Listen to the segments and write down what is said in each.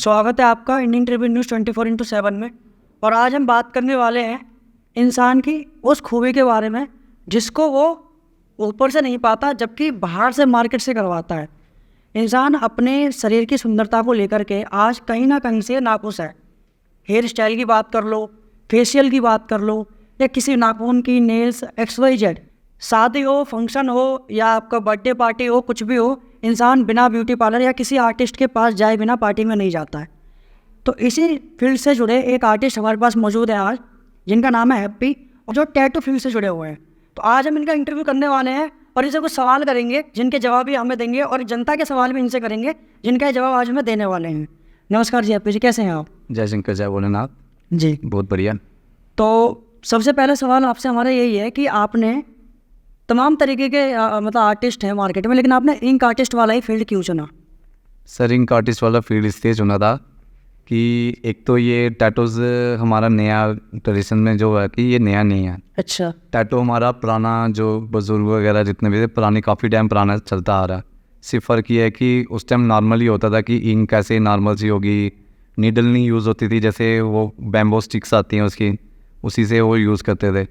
स्वागत है आपका इंडियन ट्रिब्यून न्यूज़ 24/7 में। और आज हम बात करने वाले हैं इंसान की उस खूबी के बारे में जिसको वो ऊपर से नहीं पाता जबकि बाहर से मार्केट से करवाता है। इंसान अपने शरीर की सुंदरता को लेकर के आज कहीं ना कहीं से नाखुश है। हेयर स्टाइल की बात कर लो, फेशियल की बात कर लो, या किसी नाखून की, नेल्स, XYZ, शादी हो, फंक्शन हो या आपका बर्थडे पार्टी हो, कुछ भी हो, इंसान बिना ब्यूटी पार्लर या किसी आर्टिस्ट के पास जाए बिना पार्टी में नहीं जाता है। तो इसी फील्ड से जुड़े एक आर्टिस्ट हमारे पास मौजूद है आज, जिनका नाम है हैप्पी, और जो टैटू फील्ड से जुड़े हुए हैं। तो आज हम इनका इंटरव्यू करने वाले हैं और इनसे कुछ सवाल करेंगे जिनके जवाब भी हमें देंगे, और जनता के सवाल भी इनसे करेंगे जिनका जवाब आज हमें देने वाले हैं। नमस्कार जी हैप्पी जी, कैसे हैं आप? जय शंकर, जय भोलेनाथ जी। बहुत बढ़िया। तो सबसे पहले सवाल आपसे हमारा यही है कि आपने तमाम तरीके के मतलब आर्टिस्ट हैं मार्केट में, लेकिन आपने इंक आर्टिस्ट वाला ही फील्ड क्यों चुना? सर, इंक आर्टिस्ट वाला फील्ड इसलिए चुना था कि एक तो ये टैटूज हमारा नया ट्रेडिशन में जो है कि ये नया नहीं है। अच्छा। टैटू हमारा पुराना, जो बुजुर्ग वगैरह जितने भी थे पुरानी, काफ़ी टाइम पुराना चलता आ रहा है। सिर्फ फ़र्क ये है कि उस टाइम नॉर्मली होता था कि इंक कैसे नॉर्मल सी होगी, नीडल नहीं यूज़ होती थी, जैसे वो बैम्बो स्टिक्स आती हैं उसकी, उसी से वो यूज़ करते थे।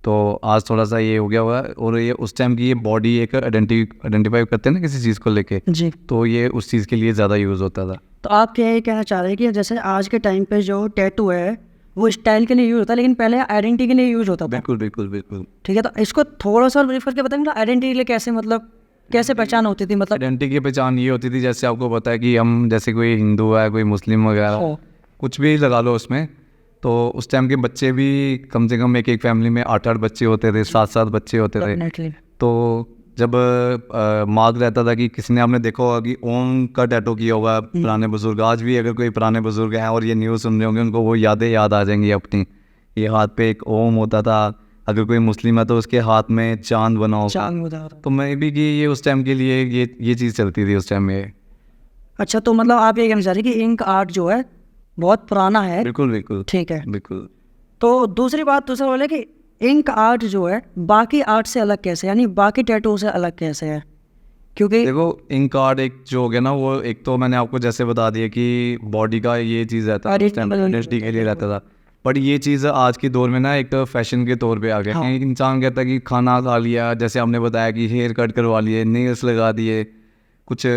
तो आज थोड़ा सा ये हो गया हुआ है, और ये उस टाइम की ये बॉडी एक आइडेंटिफाई करते हैं ना किसी चीज़ को लेके, जी। तो ये उस चीज़ के लिए ज़्यादा यूज़ होता था। तो आप क्या ये कहना चाह रहे हैं कि जैसे आज के टाइम पे जो टैटू है वो स्टाइल के लिए यूज़ होता है, लेकिन पहले आइडेंटिटी के लिए यूज़ होता था? बिल्कुल बिल्कुल बिल्कुल। ठीक है, तो इसको थोड़ा सा ब्रीफ करके बताएंगे आइडेंटिटी के लिए कैसे, मतलब कैसे पहचान होती थी? मतलब आइडेंटिटी की पहचान ये होती थी, जैसे आपको पता है कि हम जैसे कोई हिंदू है, कोई मुस्लिम वगैरह, कुछ भी लगा लो उसमें, तो उस टाइम के बच्चे भी कम से कम एक फैमिली में 8-8 बच्चे होते थे, 7-7 बच्चे होते थे। तो जब मार्क रहता था कि किसी ने, आपने देखा होगा कि ओम का टैटू किया होगा पुराने बुजुर्ग, आज भी अगर कोई पुराने बुजुर्ग हैं और ये न्यूज़ सुन रहे होंगे, उनको वो यादें याद आ जाएंगी अपनी। ये हाथ पे एक ओम होता था, अगर कोई मुस्लिम है तो उसके हाथ में चांद बना होगा। तो मैं भी कि ये उस टाइम के लिए ये चीज़ चलती थी उस टाइम में। अच्छा, तो मतलब आप ये कहना चाह रहे हैं कि इंक आर्ट जो है बहुत पुराना है? बिल्कुल बिल्कुल। ठीक है, बिल्कुल। तो दूसरी बात दूसरा बोले कि इंक आर्ट जो है बाकी आर्ट से अलग कैसे, यानी बाकी टैटू से अलग कैसे है? क्योंकि देखो, इंक आर्ट एक जो हो गया ना, वो एक तो मैंने आपको जैसे बता दिया कि बॉडी का ये चीज़ रहता है, आइडेंटिटी के लिए रहता था, बट ये चीज़ आज के दौर में ना एक फैशन के तौर पे आ गया। एक इंसान कहता है कि खाना खा लिया, जैसे आपने बताया कि हेयर कट करवा लिए, नेल्स लगा दिए, कुछ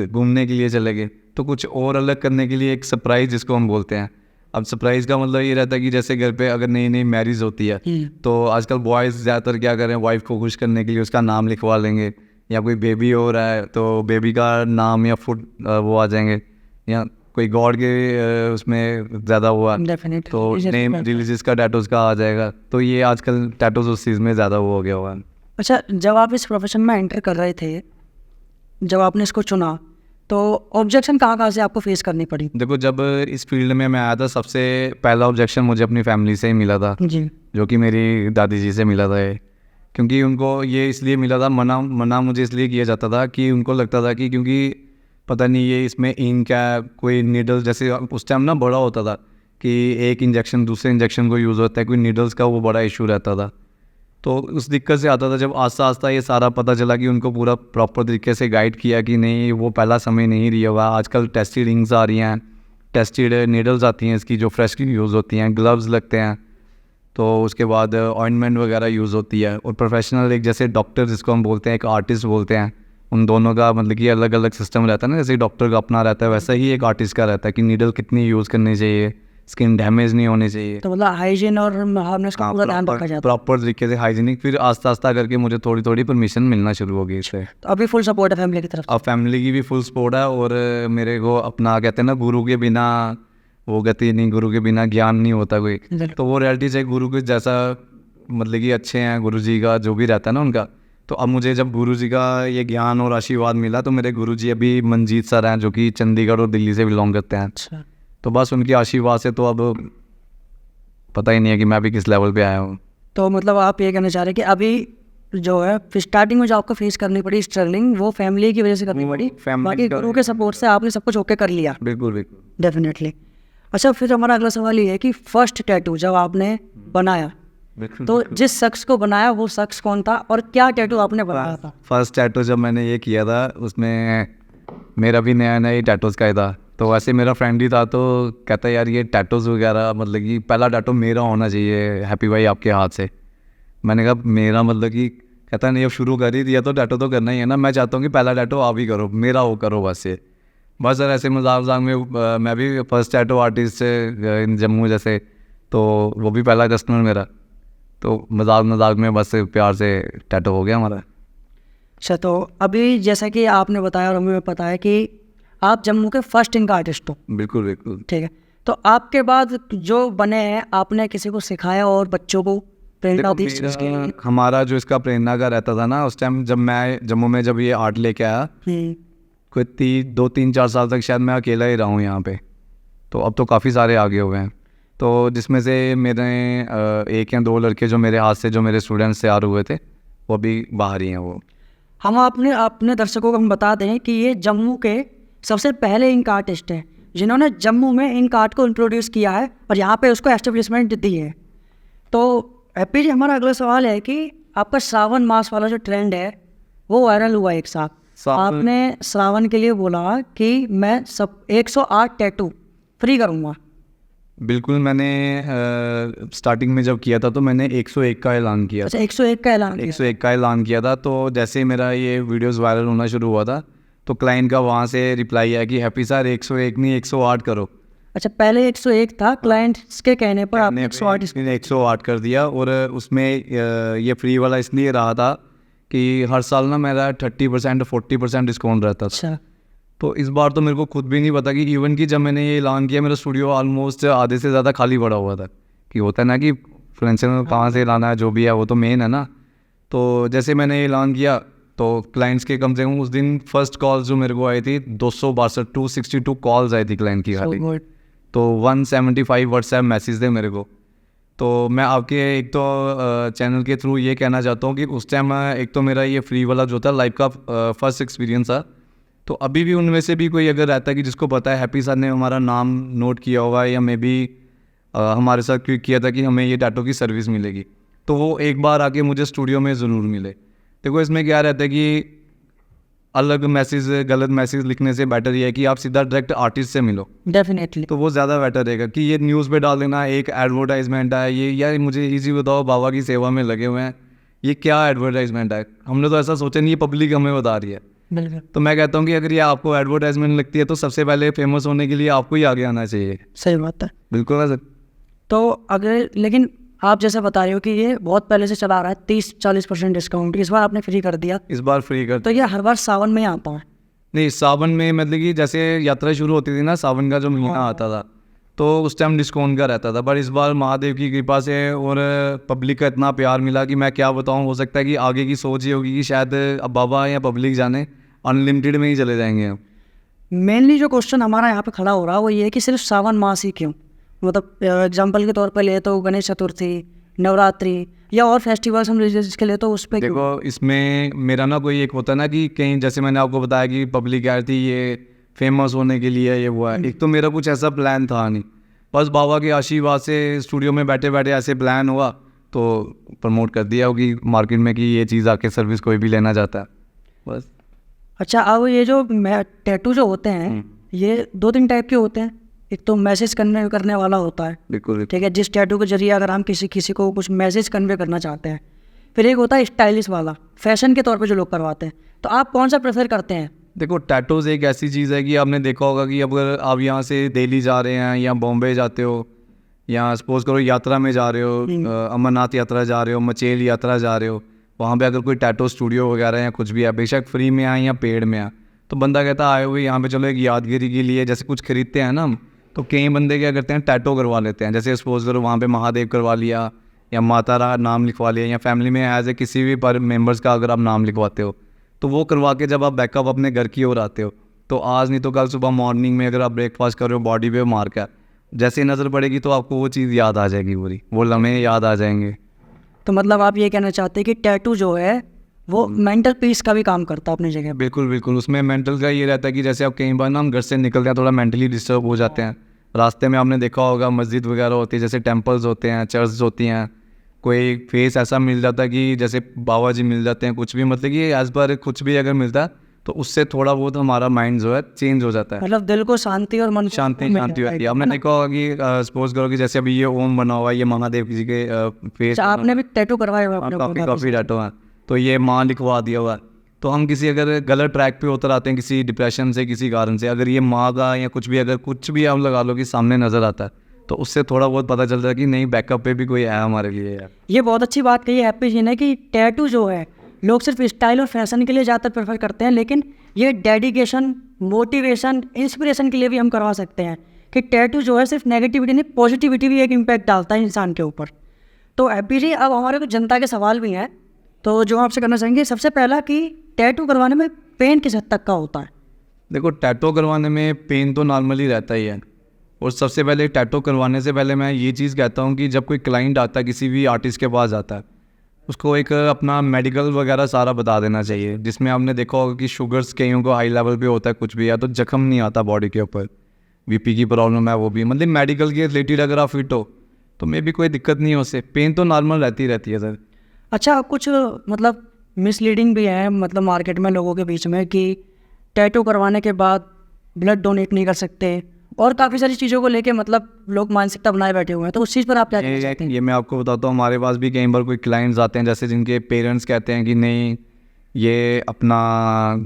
घूमने के लिए चले गए, तो कुछ और अलग करने के लिए एक सरप्राइज़ जिसको हम बोलते हैं। अब सरप्राइज़ का मतलब ये रहता है कि जैसे घर पे अगर नई नई मैरिज होती है तो आजकल बॉयज़ ज़्यादातर क्या करें, वाइफ को खुश करने के लिए उसका नाम लिखवा लेंगे, या कोई बेबी हो रहा है तो बेबी का नाम या फुट वो आ जाएंगे, या कोई गॉड के उसमें ज़्यादा हुआ तो नेम रिलीजियस का टैटूज का आ जाएगा। तो ये आजकल टैटूज उस चीज़ में ज़्यादा वो हो गया हुआ है। अच्छा, जब आप इस प्रोफेशन में एंटर कर रहे थे, जब आपने इसको चुना, तो ऑब्जेक्शन कहाँ से आपको फेस करनी पड़ी? देखो, जब इस फील्ड में मैं आया था, सबसे पहला ऑब्जेक्शन मुझे अपनी फैमिली से ही मिला था जी, जो कि मेरी दादी जी से मिला था ये। क्योंकि उनको ये इसलिए मिला था, मना मुझे इसलिए किया जाता था कि उनको लगता था कि क्योंकि पता नहीं ये इसमें इंक है, कोई नीडल, जैसे उस टाइम ना बड़ा होता था कि एक इंजेक्शन दूसरे इंजेक्शन को यूज़ होता है, कोई नीडल्स का वो बड़ा इशू रहता था। तो उस दिक्कत से आता था। जब आस्ता आस्ता ये सारा पता चला कि उनको पूरा प्रॉपर तरीके से गाइड किया कि नहीं, वो पहला समय नहीं रही होगा, आजकल टेस्टेड इंक्स आ रही हैं, टेस्टेड नीडल्स आती हैं इसकी जो फ्रेश की यूज़ होती हैं, ग्लव्स लगते हैं, तो उसके बाद ऑइंटमेंट वगैरह यूज़ होती है, और प्रोफेशनल एक जैसे डॉक्टर जिसको हम बोलते हैं, एक आर्टिस्ट बोलते हैं, उन दोनों का मतलब कि अलग अलग सिस्टम रहता है ना। जैसे डॉक्टर का अपना रहता है, वैसा ही एक आर्टिस्ट का रहता है कि नीडल कितनी यूज़ करनी चाहिए, स्किन डैमेज नहीं होनी चाहिए। तो मतलब हाइजीन और हार्मनेस का पूरा ध्यान रखा जाता है प्रॉपर तरीके से, हाइजीनिक। फिर आस्ता आस्ता करके मुझे थोड़ी थोड़ी परमिशन मिलना शुरू हो गई इससे। तो अभी फुल सपोर्ट है फैमिली की तरफ? अब फैमिली की भी फुल सपोर्ट है, और मेरे को अपना कहते हैं ना, गुरु के बिना वो गति नहीं, गुरु के बिना ज्ञान नहीं होता कोई। तो वो रियलिटी से गुरु के जैसा, मतलब कि अच्छे हैं गुरु जी का जो भी रहता है ना उनका। तो अब मुझे जब गुरु जी का ये ज्ञान और आशीर्वाद मिला, तो मेरे गुरु जी अभी मंजीत सर हैं जो कि चंडीगढ़ और दिल्ली से बिलोंग करते हैं। अच्छा। तो बस उनकी आशीर्वाद से तो अब पता ही नहीं है कि मैं भी किस लेवल पे आया हूँ। तो मतलब आप ये कहना चाह रहे हैं कि अभी जो है स्टार्टिंग में जो आपको फेस करनी पड़ी स्ट्रगलिंग, वो फैमिली की वजह से करनी पड़ी, बाकी गुरु के सपोर्ट से आपने सब कुछ ओके कर लिया? बिल्कुल बिल्कुल, डेफिनेटली। अच्छा, फिर हमारा अगला सवाल ये है कि फर्स्ट टैटू जब आपने बनाया, तो जिस शख्स को बनाया वो शख्स कौन था और क्या टैटू आपने बनाया था? फर्स्ट टैटू जब मैंने ये किया था, उसमें मेरा भी नया नया ही टैटूज का ही था, तो वैसे मेरा फ्रेंड ही था, तो कहता यार ये टैटूज़ वगैरह मतलब कि पहला टैटू मेरा होना चाहिए हैप्पी भाई आपके हाथ से। मैंने कहा मेरा मतलब कि, कहता नहीं अब शुरू कर ही दिया तो टैटू तो करना ही है ना, मैं चाहता हूँ कि पहला टैटू आप ही करो, मेरा वो करो बस ये। बस सर ऐसे मजाक मजाक में मैं भी first tattoo artist in Jammu जैसे, तो वो भी पहला कस्टमर मेरा, तो मजाक मजाक में बस प्यार से टैटू हो गया हमारा। अच्छा, तो अभी जैसा कि आपने बताया और हमें पता है कि आप जम्मू के फर्स्ट इनका आर्टिस्ट हो, बिल्कुल बिल्कुल। ठीक है। तो आपके बाद जो बने हैं, आपने किसी को सिखाया और बच्चों को प्रेरणा देखो दी इस चीज़ के लिए? हमारा जो इसका प्रेरणा का रहता था ना, उस टाइम जब मैं जम्मू में जब ये आर्ट लेके आया, कोई 2-3-4 साल तक शायद मैं अकेला ही रहा हूँ यहाँ पे। तो अब तो काफ़ी सारे आगे हो गए हैं, तो जिसमें से मेरे 1 या 2 लड़के जो मेरे हाथ से जो मेरे स्टूडेंट्स तैयार हुए थे वो अभी बाहर ही हैं वो। हम अपने दर्शकों को हम बता दें कि ये जम्मू के सबसे पहले इंक आर्टिस्ट हैं जिन्होंने जम्मू में इंक आर्ट को इंट्रोड्यूस किया है और यहाँ पे उसको एस्टेब्लिशमेंट दी है। तो हैप्पी जी, हमारा अगला सवाल है कि आपका श्रावण मास वाला जो ट्रेंड है वो वायरल हुआ एक साथ। आपने श्रावण के लिए बोला कि मैं 108 टैटू फ्री करूँगा। बिल्कुल, मैंने स्टार्टिंग में जब किया था तो मैंने 101 का ऐलान किया। अच्छा, 101 का ऐलान किया? 101 का ऐलान किया था। तो जैसे ही मेरा ये वीडियोस वायरल होना शुरू हुआ था तो क्लाइंट का वहाँ से रिप्लाई आया कि हैप्पी सर 101 नहीं 108 करो। अच्छा, पहले 101 था, क्लाइंट्स के कहने पर आपने 108 कर दिया। और उसमें ये फ्री वाला इसलिए रहा था कि हर साल ना मेरा 30% 40% डिस्काउंट रहता था। अच्छा, तो इस बार तो मेरे को खुद भी नहीं पता कि इवन कि जब मैंने ये ऐलान किया मेरा स्टूडियो ऑलमोस्ट आधे से ज़्यादा खाली पड़ा हुआ था। कि होता है ना कि फ्रेंचर कहाँ से लाना है, जो भी है वो तो मेन है ना। तो जैसे मैंने ये ऐलान किया तो क्लाइंट्स के कम से कम उस दिन फर्स्ट कॉल्स जो मेरे को आई थी 262 कॉल्स आई थी क्लाइंट की खाली। तो 175 व्हाट्सएप मैसेज थे मेरे को। तो मैं आपके एक तो चैनल के थ्रू ये कहना चाहता हूँ कि उस टाइम एक तो मेरा ये फ्री वाला जो था लाइफ का फर्स्ट एक्सपीरियंस था। तो अभी भी उनमें से भी कोई अगर रहता है कि जिसको पता है हैप्पी सर ने हमारा नाम नोट किया होगा या मे बी हमारे साथ क्लिक किया था कि हमें ये टैटू की सर्विस मिलेगी, तो वो एक बार आके मुझे स्टूडियो में ज़रूर मिले। देखो इसमें क्या रहता है कि अलग मैसेज गलत मैसेज लिखने से बेटर ये है कि आप सीधा डायरेक्ट आर्टिस्ट से मिलो। डेफिनेटली। तो वो ज़्यादा बेटर रहेगा कि ये न्यूज़ पे डाल देना एक एडवर्टाइजमेंट है ये, या मुझे इजी बताओ बाबा की सेवा में लगे हुए हैं, ये क्या एडवर्टाइजमेंट है? हमने तो ऐसा सोचा नहीं, ये पब्लिक हमें बता रही है। बिल्कुल। तो मैं कहता हूँ कि अगर ये आपको एडवर्टाइजमेंट लगती है तो सबसे पहले फेमस होने के लिए आपको ही आगे आना चाहिए। सही बात है। बिल्कुल है सर। तो अगर लेकिन आप जैसे बता रहे हो कि ये बहुत पहले से चला रहा है 30-40% डिस्काउंट, इस बार आपने फ्री कर दिया, इस बार फ्री कर तो ये हर बार सावन में आता है? नहीं, सावन में मतलब कि जैसे यात्रा शुरू होती थी ना, सावन का जो महीना आता था तो उस टाइम डिस्काउंट का रहता था। पर इस बार महादेव की कृपा से और पब्लिक का इतना प्यार मिला कि मैं क्या बताऊँ। हो सकता है कि आगे की सोच ये होगी कि शायद अब बाबा या पब्लिक जाने अनलिमिटेड में ही चले जाएंगे अब। मेनली जो क्वेश्चन हमारा यहाँ पे खड़ा हो रहा है वो ये है कि सिर्फ सावन मास ही क्यों? मतलब एग्जाम्पल के तौर पर ले तो गणेश चतुर्थी, नवरात्रि या और फेस्टिवल्स हम रिलीजियस के लिए तो उस पर देखो इसमें मेरा ना कोई एक होता है ना कि कहीं जैसे मैंने आपको बताया कि पब्लिक आई थी ये फेमस होने के लिए ये हुआ है, एक तो मेरा कुछ ऐसा प्लान था नहीं, बस बाबा के आशीर्वाद से स्टूडियो में बैठे बैठे ऐसे प्लान हुआ तो प्रमोट कर दिया होगी मार्केट में कि ये चीज़ आके सर्विस कोई भी लेना चाहता है बस। अच्छा, अब ये जो टैटू जो होते हैं ये 2-3 टाइप के होते हैं। एक तो मैसेज करने वाला होता है, बिल्कुल ठीक है, जिस टैटू के जरिए अगर हम किसी को कुछ मैसेज कन्वे करना चाहते हैं। फिर एक होता है स्टाइलिश वाला, फैशन के तौर पे जो लोग करवाते हैं। तो आप कौन सा प्रेफर करते हैं? देखो टैटूज एक ऐसी चीज़ है कि आपने देखा होगा कि अगर आप यहाँ से दिल्ली जा रहे हैं या बॉम्बे जाते हो या सपोज करो यात्रा में जा रहे हो, अमरनाथ यात्रा जा रहे हो, मचेल यात्रा जा रहे हो, वहाँ पे अगर कोई टैटू स्टूडियो वगैरह या कुछ भी है, बेशक फ्री में आए या पेड में आए, तो बंदा कहता है आए हुए यहाँ पे चलो एक यादगिरी के लिए जैसे कुछ खरीदते हैं ना हम, तो कई बंदे क्या करते हैं टैटू करवा लेते हैं। जैसे सपोज करो वहाँ पे महादेव करवा लिया या माता रा नाम लिखवा लिया, या फैमिली में एज ए किसी भी पर मेम्बर्स का अगर आप नाम लिखवाते हो तो वो करवा के जब आप बैकअप अपने घर की ओर आते हो तो आज नहीं तो कल सुबह मॉर्निंग में अगर आप ब्रेकफास्ट कर रहे हो बॉडी पे मार कर जैसे ही नज़र पड़ेगी तो आपको वो चीज़ याद आ जाएगी, पूरी वो लम्हे याद आ जाएंगे। तो मतलब आप ये कहना चाहते हैं कि टैटू जो है वो मेंटल पीस का भी काम करता है अपनी जगह? बिल्कुल बिल्कुल, उसमें मेंटल का ये रहता है कि जैसे आप कई बार ना हम घर से निकलते हैं थोड़ा मेंटली डिस्टर्ब हो जाते हैं, रास्ते में आपने देखा होगा मस्जिद वगैरह होती है, जैसे टेम्पल्स होते हैं, चर्च होती हैं, कोई फेस ऐसा मिल जाता है कि जैसे बाबा जी मिल जाते हैं, कुछ भी मतलब कि एज पर कुछ भी अगर मिलता है तो उससे थोड़ा बहुत हमारा माइंड जो है चेंज हो जाता है, मतलब दिल को शांति और मन को शांति मिल शांति जाता होती है। हमने देखा होगा कि सपोज करो कि जैसे अभी ये ओम बना हुआ है, ये महादेव जी के फेस, अच्छा, आपने भी टैटू करवाया हुआ है अपने ऊपर? काफ़ी डाटो है, तो ये माँ लिखवा दिया हुआ है। तो हम किसी अगर गलत ट्रैक पे उतर आते हैं किसी डिप्रेशन से, किसी कारण से, अगर ये माँ का या कुछ भी आप लगा लो कि सामने नज़र आता है, तो उससे थोड़ा बहुत पता चलता है कि नहीं, बैकअप पे भी कोई है हमारे लिए यार। ये बहुत अच्छी बात कही है हैप्पी जी ने कि टैटू जो है लोग सिर्फ स्टाइल और फैशन के लिए ज़्यादातर प्रेफर करते हैं, लेकिन ये डेडिकेशन, मोटिवेशन, इंस्पिरेशन के लिए भी हम करवा सकते हैं कि टैटू जो है सिर्फ नेगेटिविटी नहीं, पॉजिटिविटी भी एक इम्पैक्ट डालता है इंसान के ऊपर। तो हैप्पी जी, अब हमारे को जनता के सवाल भी हैं, तो जो आपसे करना चाहेंगे, सबसे पहला कि टैटू करवाने में पेन किस हद तक का होता है? देखो, टैटू करवाने में पेन तो नॉर्मली रहता ही है, और सबसे पहले टैटू करवाने से पहले मैं ये चीज़ कहता हूँ कि जब कोई क्लाइंट आता है, किसी भी आर्टिस्ट के पास आता है, उसको एक अपना मेडिकल वगैरह सारा बता देना चाहिए, जिसमें आपने देखा होगा कि शुगर्स कईयों को हाई लेवल पे होता है, कुछ भी, या तो जख्म नहीं आता बॉडी के ऊपर, बीपी की प्रॉब्लम है वो भी, मतलब मेडिकल के रिलेटेड अगर आप फिट हो तो मे भी कोई दिक्कत नहीं हो उससे, पेन तो नॉर्मल रहती है सर। अच्छा, कुछ मतलब मिसलीडिंग भी है मतलब मार्केट में लोगों के बीच में कि टैटू करवाने के बाद ब्लड डोनेट नहीं कर सकते, और काफ़ी सारी चीज़ों को लेके मतलब लोग मानसिकता बनाए बैठे हुए हैं, तो उस चीज़ पर आप क्या कहना चाहते हैं? ये मैं आपको बताता हूँ, हमारे पास भी कई बार कोई क्लाइंट्स आते हैं जैसे जिनके पेरेंट्स कहते हैं कि नहीं, ये अपना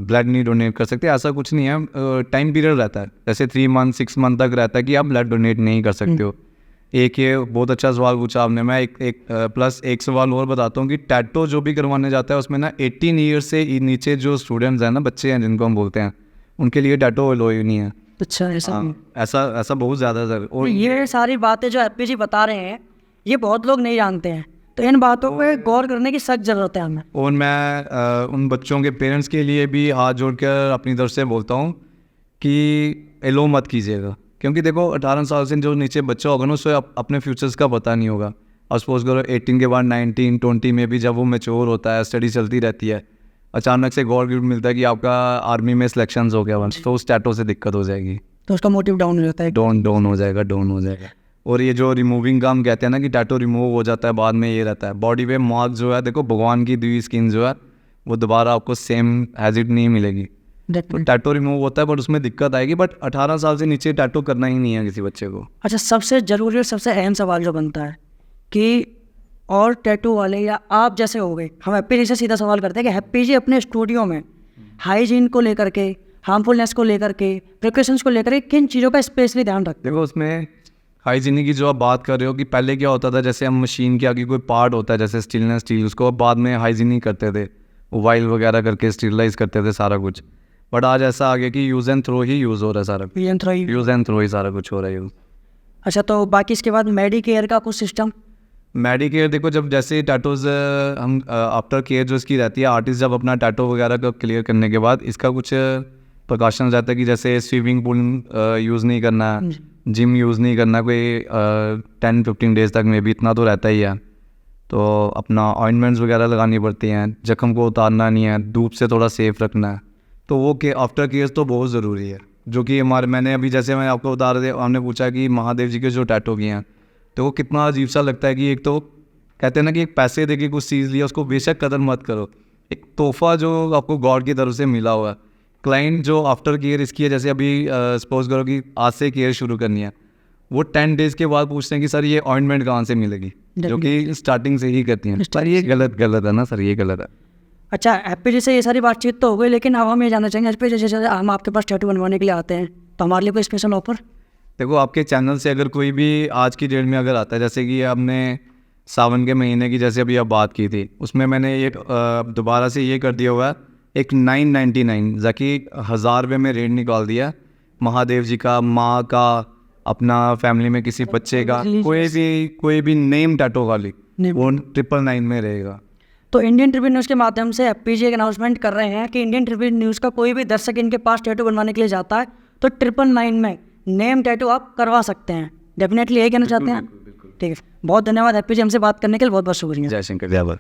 ब्लड नहीं डोनेट कर सकते। ऐसा कुछ नहीं है, टाइम पीरियड रहता है, जैसे 3 मंथ 6 मंथ तक रहता है कि आप ब्लड डोनेट नहीं कर सकते हो। एक ये बहुत अच्छा सवाल पूछा आपने। मैं प्लस एक सवाल और बताता हूँ कि टैटू जो भी करवाने जाता है उसमें ना 18 ईयर्स से नीचे जो स्टूडेंट्स हैं ना, बच्चे हैं जिनको हम बोलते हैं, उनके लिए टैटू अलाउ ही नहीं है। अच्छा, ऐसा ऐसा बहुत ज़्यादा सर। और ये सारी बातें जो हैप्पी जी बता रहे हैं ये बहुत लोग नहीं जानते हैं, तो इन बातों पे गौर करने की सख्त ज़रूरत है हमें। और मैं उन बच्चों के पेरेंट्स के लिए भी हाथ जोड़कर अपनी तरफ से बोलता हूँ कि एलो मत कीजिएगा, क्योंकि देखो 18 साल से जो नीचे बच्चा होगा ना, उसे अपने फ्यूचर्स का पता नहीं होगा। और सपोज करो 18 के बाद 19 20 में भी जब वो मैच्योर होता है, स्टडी चलती रहती है, अचानक से गॉड गिफ्ट मिलता है कि आपका आर्मी में सिलेक्शंस हो गया, तो उस टैटू से दिक्कत हो जाएगी, तो उसका मोटिव डाउन हो जाता है। डाउन हो जाएगा। और ये जो रिमूविंग का हम कहते हैं ना कि टैटू रिमूव हो जाता है बाद में, ये रहता है बॉडी पे मार्क जो है, देखो भगवान की दी हुई स्किन जो है वो दोबारा आपको सेम एज इट नहीं मिलेगी। तो टैटू रिमूव होता है, बट उसमें दिक्कत आएगी। बट 18 साल से नीचे टैटू करना ही नहीं है किसी बच्चे को। अच्छा, सबसे ज़रूरी और सबसे अहम सवाल जो बनता है कि और टैटू वाले या आप जैसे हो गए, हम हैप्पी जी से सीधा सवाल करते हैं कि हैप्पी जी अपने स्टूडियो में हाइजीन को लेकर के, हार्मफुलनेस को लेकर के, प्रिकॉशंस को लेकर के किन चीज़ों का स्पेशली ध्यान रखते हैं? देखो, उसमें हाइजीनिक की जो आप बात कर रहे हो कि पहले क्या होता था, जैसे हम मशीन के आगे कोई पार्ट होता है जैसे स्टेनलेस स्टील, उसको बाद में हाइजीनिक करते थे, वाइल वगैरह करके स्टीरलाइज करते थे सारा कुछ। बट आज ऐसा आ गया कि यूज़ एंड थ्रो ही यूज़ हो रहा है सारा, यूज़ एंड थ्रो ही सारा कुछ हो रहा है यूज़। अच्छा, तो बाकी इसके बाद मेडिकेयर का कुछ सिस्टम? मेडिकेयर देखो, जब जैसे टैटूज हम आफ्टर केयर जो इसकी रहती है, आर्टिस्ट जब अपना टैटू वगैरह का क्लियर करने के बाद इसका कुछ प्रिकॉशंस रहता है कि जैसे स्विमिंग पूल यूज़ नहीं करना, जिम यूज़ नहीं करना कोई 10-15 डेज तक में भी, इतना तो रहता ही है। तो अपना ऑइंटमेंट्स वगैरह लगानी पड़ती हैं, जख्म को उतारना नहीं है, धूप से थोड़ा सेफ रखना है। तो वो के आफ्टर केयर तो बहुत ज़रूरी है, जो कि मैंने अभी जैसे मैं आपको बता रहे थे, हमने पूछा कि महादेव जी के जो टैटू किए हैं, तो वो कितना अजीब सा लगता है कि एक तो कहते हैं ना कि एक पैसे दे के कुछ चीज़ लिया, उसको बेशक कदर मत करो, एक तोहफा जो आपको गॉड की तरफ से मिला हुआ है। क्लाइंट जो आफ्टर केयर इसकी है, जैसे अभी सपोज करो कि आज से केयर शुरू करनी है, वो 10 डेज़ के बाद पूछते हैं कि सर ये ऑइंटमेंट कहाँ से मिलेगी, जो कि स्टार्टिंग से ही करती हैं। सर ये गलत है ना सर, ये गलत है। अच्छा, हैप्पी जी से ये सारी बातचीत तो हो गई, लेकिन अब हम ये जानना चाहेंगे हैप्पी जी, जैसे हम आपके पास टैटू बनवाने के लिए आते हैं, तो हमारे लिए कोई स्पेशल ऑफर? देखो, आपके चैनल से अगर कोई भी आज की डेट में अगर आता है, जैसे कि आपने सावन के महीने की जैसे अभी आप बात की थी, उसमें मैंने ये दोबारा से ये कर दिया हुआ है, एक 999 जाकि 1000 रुपये में रेट निकाल दिया, महादेव जी का, माँ का, अपना फैमिली में किसी बच्चे का, कोई भी नेम टैटू वाली, वो 999 में रहेगा। तो इंडियन ट्रिब्यून न्यूज़ के माध्यम से हैप्पी जी एक अनाउंसमेंट कर रहे हैं कि इंडियन ट्रिब्यून न्यूज़ का कोई भी दर्शक इनके पास टैटू बनवाने के लिए जाता है तो 999 में नेम टैटू आप करवा सकते हैं। डेफिनेटली यही कहना चाहते हैं? ठीक है, बहुत धन्यवाद हैप्पी जी, हमसे बात करने के लिए बहुत बहुत शुक्रिया। जय शंकर, जय भारत।